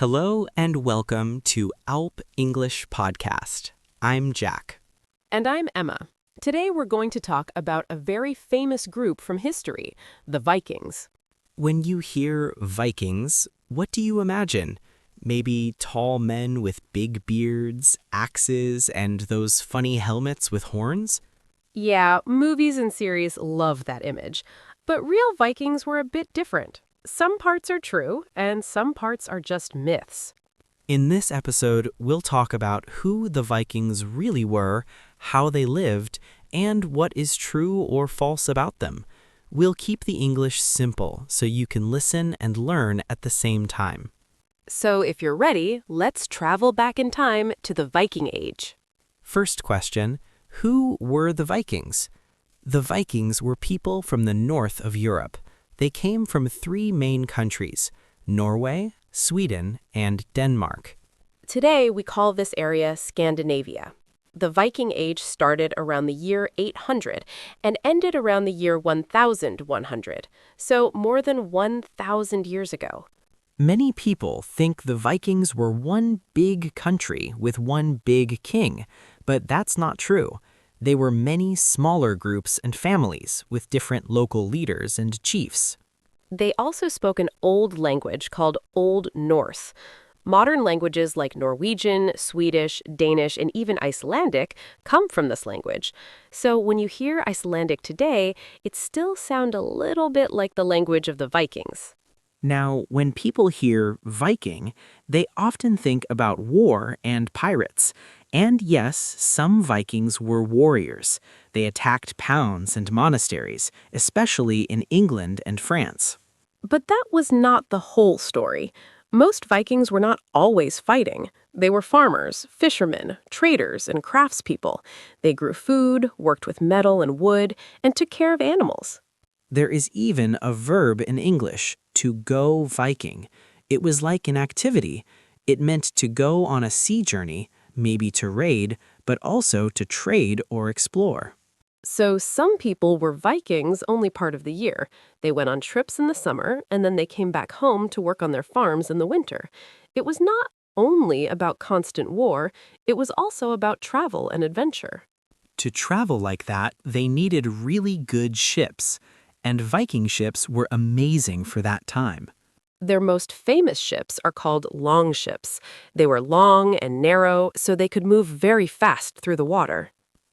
Hello and welcome to ALP English Podcast. I'm Jack. And I'm Emma. Today we're going to talk about a very famous group from history, the Vikings. When you hear Vikings, what do you imagine? Maybe tall men with big beards, axes, and those funny helmets with horns? Yeah, movies and series love that image. But real Vikings were a bit different. Some parts are true, and some parts are just myths. In this episode, we'll talk about who the Vikings really were, how they lived, and what is true or false about them. We'll keep the English simple so you can listen and learn at the same time. So if you're ready, let's travel back in time to the Viking Age. First question, who were the Vikings? The Vikings were people from the north of Europe. They came from three main countries, Norway, Sweden, and Denmark. Today we call this area Scandinavia. The Viking Age started around the year 800 and ended around the year 1100, so more than 1,000 years ago. Many people think the Vikings were one big country with one big king, but that's not true. They were many smaller groups and families with different local leaders and chiefs. They also spoke an old language called Old Norse. Modern languages like Norwegian, Swedish, Danish, and even Icelandic come from this language. So when you hear Icelandic today, it still sounds a little bit like the language of the Vikings. Now, when people hear Viking, they often think about war and pirates. And yes, some Vikings were warriors. They attacked towns and monasteries, especially in England and France. But that was not the whole story. Most Vikings were not always fighting. They were farmers, fishermen, traders, and craftspeople. They grew food, worked with metal and wood, and took care of animals. There is even a verb in English, to go Viking. It was like an activity. It meant to go on a sea journey, maybe to raid, but also to trade or explore. So some people were Vikings only part of the year. They went on trips in the summer, and then they came back home to work on their farms in the winter. It was not only about constant war, it was also about travel and adventure. To travel like that, they needed really good ships. And Viking ships were amazing for that time. Their most famous ships are called longships. They were long and narrow, so they could move very fast through the water.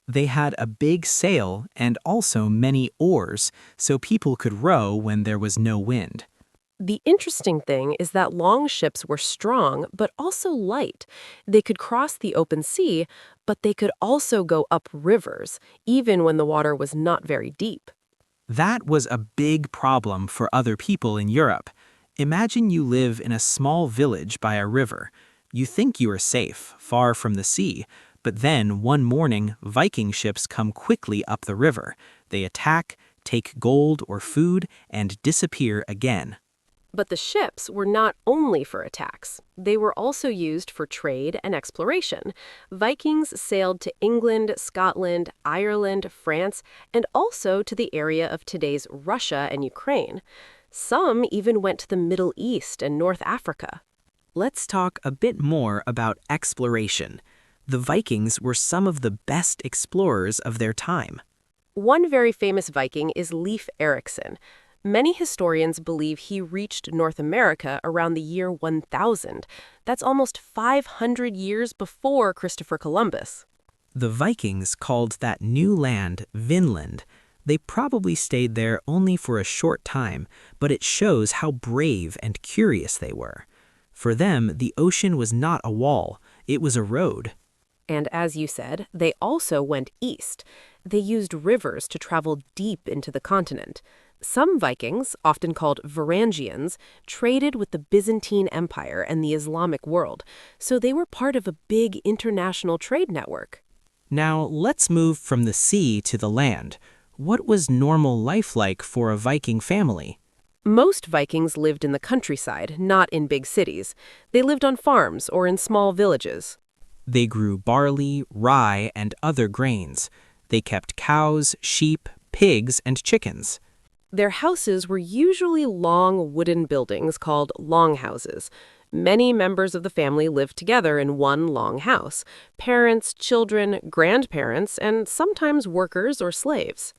They had a big sail and also many oars, so people could row when there was no wind. The interesting thing is that longships were strong, but also light. They could cross the open sea, but they could also go up rivers, even when the water was not very deep. That was a big problem for other people in Europe. Imagine you live in a small village by a river. You think you are safe, far from the sea, but then one morning, Viking ships come quickly up the river. They attack, take gold or food, and disappear again. But the ships were not only for attacks. They were also used for trade and exploration. Vikings sailed to England, Scotland, Ireland, France, and also to the area of today's Russia and Ukraine. Some even went to the Middle East and North Africa. Let's talk a bit more about exploration. The Vikings were some of the best explorers of their time. One very famous Viking is Leif Erikson. Many historians believe he reached North America around the year 1000. That's almost 500 years before Christopher Columbus. The Vikings called that new land Vinland. They probably stayed there only for a short time, but it shows how brave and curious they were. For them, the ocean was not a wall, it was a road. And as you said, they also went east. They used rivers to travel deep into the continent. Some Vikings, often called Varangians, traded with the Byzantine Empire and the Islamic world, so they were part of a big international trade network. Now, let's move from the sea to the land. What was normal life like for a Viking family? Most Vikings lived in the countryside, not in big cities. They lived on farms or in small villages. They grew barley, rye, and other grains. They kept cows, sheep, pigs, and chickens. Their houses were usually long wooden buildings called longhouses. Many members of the family lived together in one long house: parents, children, grandparents, and sometimes workers or slaves.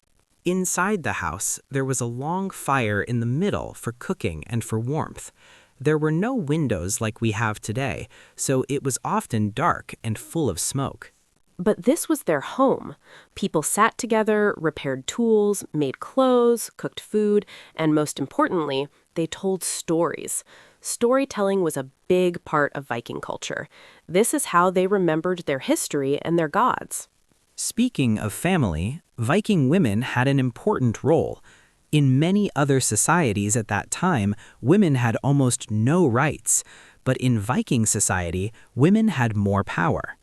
Inside the house, there was a long fire in the middle for cooking and for warmth. There were no windows like we have today, so it was often dark and full of smoke. But this was their home. People sat together, repaired tools, made clothes, cooked food, and most importantly, they told stories. Storytelling was a big part of Viking culture. This is how they remembered their history and their gods. Speaking of family, Viking women had an important role. In many other societies at that time, women had almost no rights. But in Viking society, women had more power.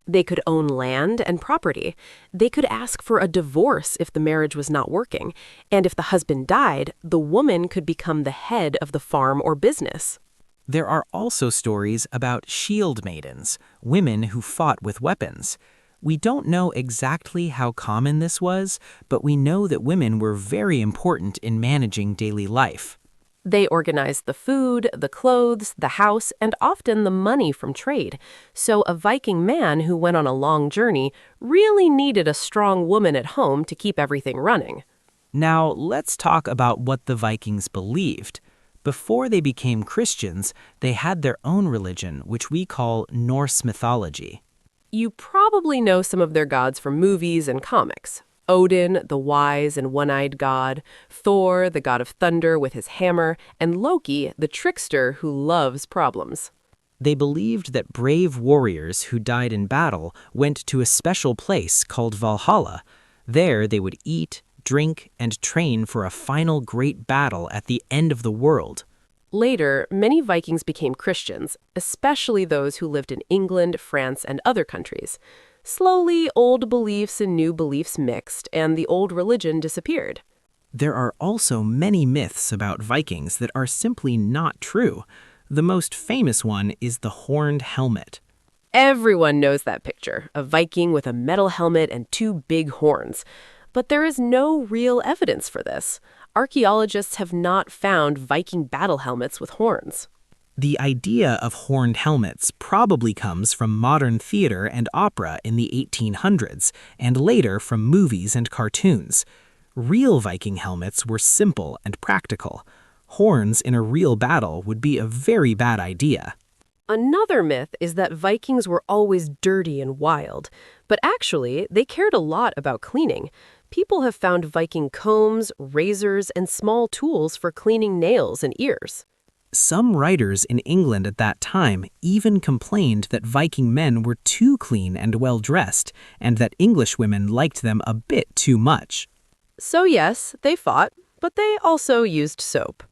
They could own land and property. They could ask for a divorce if the marriage was not working. And if the husband died, the woman could become the head of the farm or business. There are also stories about shield maidens, women who fought with weapons. We don't know exactly how common this was, but we know that women were very important in managing daily life. They organized the food, the clothes, the house, and often the money from trade. So a Viking man who went on a long journey really needed a strong woman at home to keep everything running. Now, let's talk about what the Vikings believed. Before they became Christians, they had their own religion, which we call Norse mythology. You probably know some of their gods from movies and comics. Odin, the wise and one-eyed god; Thor, the god of thunder with his hammer; and Loki, the trickster who loves problems. They believed that brave warriors who died in battle went to a special place called Valhalla. There they would eat, drink, and train for a final great battle at the end of the world. Later, many Vikings became Christians, especially those who lived in England, France, and other countries. Slowly, old beliefs and new beliefs mixed, and the old religion disappeared. There are also many myths about Vikings that are simply not true. The most famous one is the horned helmet. Everyone knows that picture, a Viking with a metal helmet and two big horns. But there is no real evidence for this. Archaeologists have not found Viking battle helmets with horns. The idea of horned helmets probably comes from modern theater and opera in the 1800s, and later from movies and cartoons. Real Viking helmets were simple and practical. Horns in a real battle would be a very bad idea. Another myth is that Vikings were always dirty and wild, but actually, they cared a lot about cleaning. People have found Viking combs, razors, and small tools for cleaning nails and ears. Some writers in England at that time even complained that Viking men were too clean and well-dressed, and that English women liked them a bit too much. So yes, they fought, but they also used soap.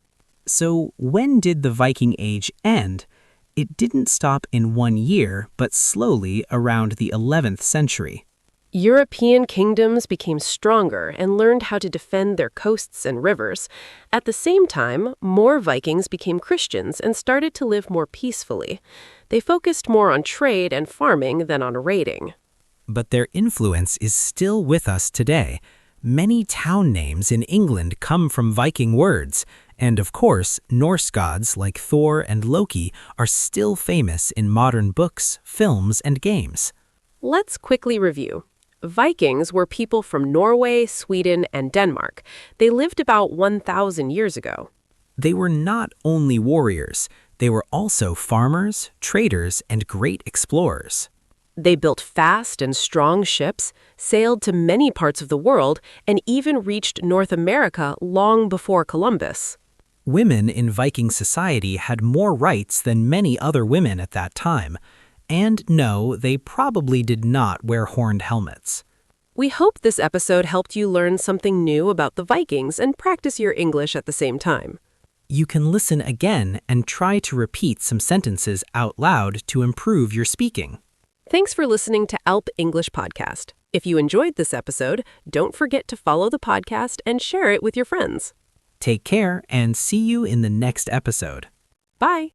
So when did the Viking Age end? It didn't stop in 1 year, but slowly around the 11th century. European kingdoms became stronger and learned how to defend their coasts and rivers. At the same time, more Vikings became Christians and started to live more peacefully. They focused more on trade and farming than on raiding. But their influence is still with us today. Many town names in England come from Viking words, and of course, Norse gods like Thor and Loki are still famous in modern books, films, and games. Let's quickly review. Vikings were people from Norway, Sweden, and Denmark. They lived about 1,000 years ago. They were not only warriors, they were also farmers, traders, and great explorers. They built fast and strong ships, sailed to many parts of the world, and even reached North America long before Columbus. Women in Viking society had more rights than many other women at that time. And no, they probably did not wear horned helmets. We hope this episode helped you learn something new about the Vikings and practice your English at the same time. You can listen again and try to repeat some sentences out loud to improve your speaking. Thanks for listening to ALP English Podcast. If you enjoyed this episode, don't forget to follow the podcast and share it with your friends. Take care and see you in the next episode. Bye.